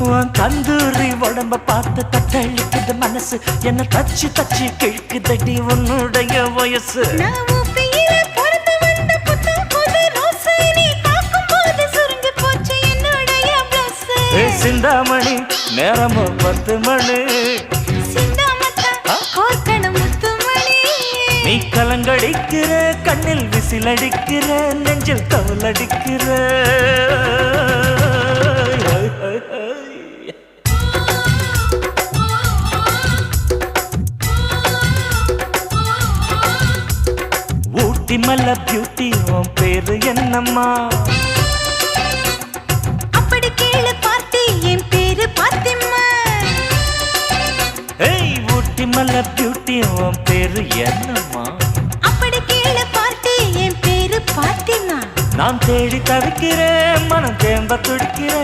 உன் தந்தூரி உடம்ப பார்த்து தத்தளிக்குது மனசு, என்ன தச்சு தச்சு கிழக்குதடி உன்னுடைய வயசு. சிந்தாமணி நேரமும் 10 மணி, நீ கலங்கடிக்கிற கண்ணில் விசிலடிக்கிற நெஞ்சில் கவலடிக்கிற. ஊட்டி மல்ல பியூட்டி உன் பேரு என்னம்மா? அப்படி கேளு பார்த்தி என் பேரு பாத்திமா. ஏய் ஊட்டி மல்ல பியூட்டி உன் பேரு என்னம்மா? அப்படி கேளு பார்த்தி என் பேரு பாத்திமா. நான் தேடி தவிக்கிறேன், மனம் தேம்ப துடிக்கிறேன்.